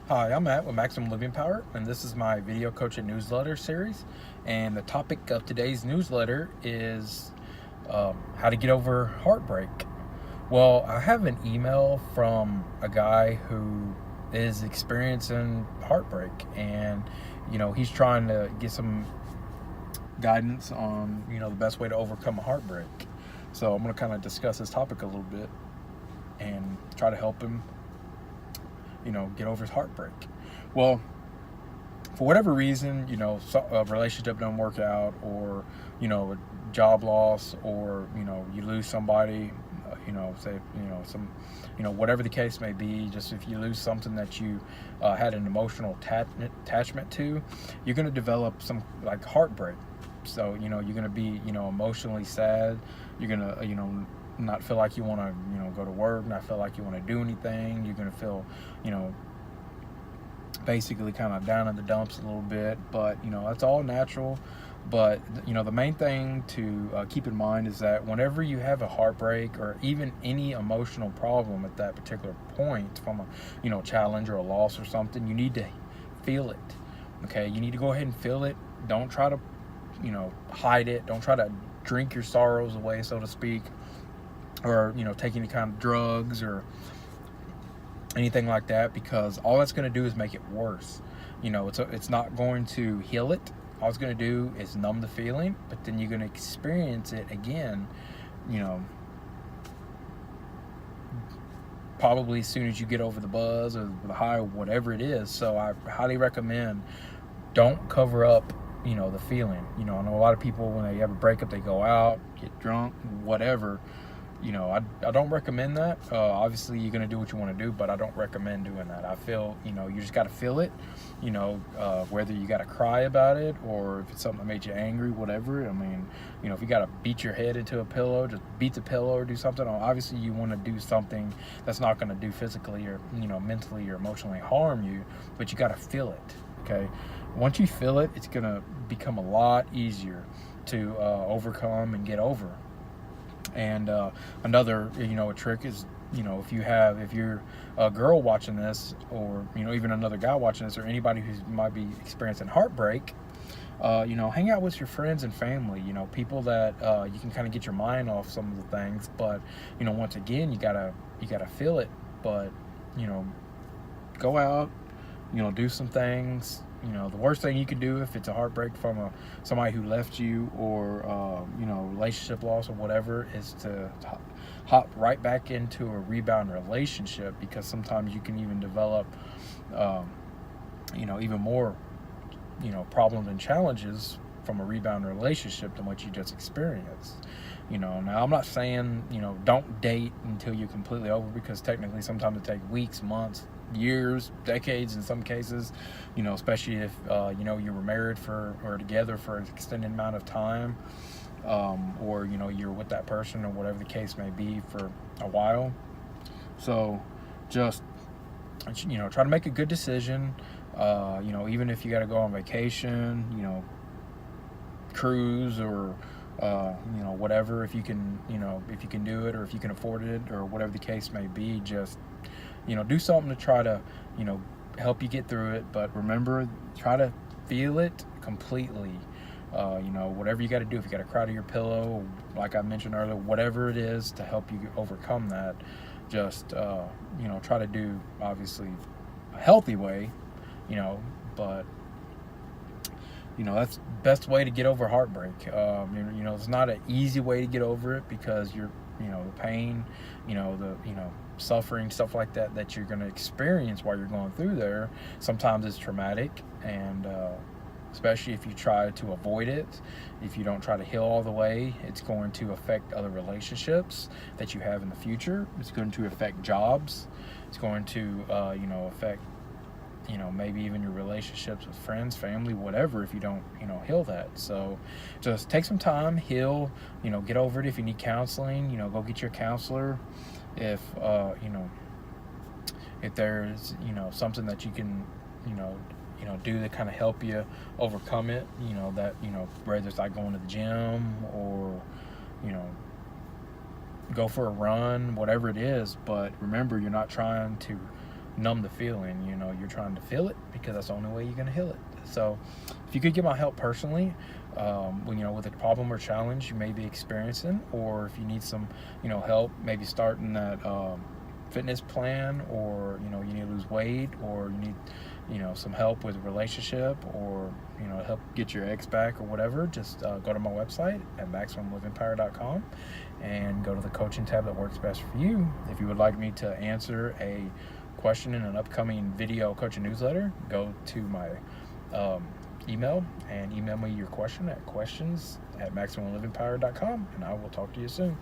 Hi, I'm Matt with Maximum Living Power, and this is my video coaching newsletter series. And the topic of today's newsletter is how to get over heartbreak. Well, I have an email from a guy who is experiencing heartbreak, and he's trying to get some guidance on the best way to overcome a heartbreak. So I'm going to kind of discuss this topic a little bit and try to help him get over his heartbreak. Well, for whatever reason, a relationship doesn't work out, or a job loss, or you lose somebody, say some, whatever the case may be. Just if you lose something that you had an emotional attachment to, you're going to develop some like heartbreak. So you're going to be emotionally sad. You're going to not feel like you want to go to work, not feel like you want to do anything. You're going to feel basically kind of down in the dumps a little bit, but that's all natural. But the main thing to keep in mind is that whenever you have a heartbreak or even any emotional problem at that particular point, from a challenge or a loss or something, you need to feel it. Okay, you need to go ahead and feel it. Don't try to hide it. Don't try to drink your sorrows away, so to speak, or take any kind of drugs or anything like that, because all that's going to do is make it worse. It's not going to heal it. All it's going to do is numb the feeling, but then you're going to experience it again, probably as soon as you get over the buzz or the high or whatever it is. So I highly recommend, don't cover up the feeling. I know a lot of people, when they have a breakup, they go out, get drunk, whatever. I don't recommend that. Obviously, you're going to do what you want to do, but I don't recommend doing that. I feel, you just got to feel it, whether you got to cry about it or if it's something that made you angry, whatever. I mean, if you got to beat your head into a pillow, just beat the pillow or do something. Obviously, you want to do something that's not going to do physically or, mentally or emotionally harm you, but you got to feel it, okay? Once you feel it, it's going to become a lot easier to overcome and get over. And another a trick is, if you're a girl watching this, or even another guy watching this, or anybody who might be experiencing heartbreak, hang out with your friends and family, people that you can kind of get your mind off some of the things. But once again, you gotta feel it. But go out, do some things. The worst thing you could do if it's a heartbreak from somebody who left you, or relationship loss or whatever, is to hop right back into a rebound relationship, because sometimes you can even develop even more problems and challenges from a rebound relationship than what you just experienced. Now I'm not saying don't date until you're completely over, because technically sometimes it takes weeks, months, years, decades in some cases, especially if you were married or together for an extended amount of time, or you're with that person or whatever the case may be for a while. So just try to make a good decision. Even if you got to go on vacation, cruise, or whatever, if you can do it, or if you can afford it, or whatever the case may be, just do something to try to help you get through it. But remember, try to feel it completely. Whatever you got to do, if you got to cry to your pillow, like I mentioned earlier, whatever it is to help you overcome that, just try to do, obviously, a healthy way, but that's the best way to get over heartbreak. It's not an easy way to get over it, because you're the pain, the suffering, stuff like that you're going to experience while you're going through there, sometimes it's traumatic. And especially if you try to avoid it, if you don't try to heal all the way, it's going to affect other relationships that you have in the future. It's going to affect jobs. It's going to affect maybe even your relationships with friends, family, whatever, if you don't heal that. So just take some time, heal, get over it. If you need counseling, go get your counselor. If if there's something that you can do to kind of help you overcome it, that whether it's like going to the gym, or go for a run, whatever it is. But remember, you're not trying to numb the feeling. You know, you're trying to feel it because that's the only way you're going to heal it. So if you could get my help personally, you know, with a problem or challenge you may be experiencing, or if you need some, you know, help, maybe starting that fitness plan, or, you know, you need to lose weight, or you need, you know, some help with a relationship, or, you know, help get your ex back or whatever, just go to my website at MaximumLivingPower.com and go to the coaching tab that works best for you. If you would like me to answer a question in an upcoming video coaching newsletter, go to my email and email me your question at questions@MaximumLivingPower.com, and I will talk to you soon.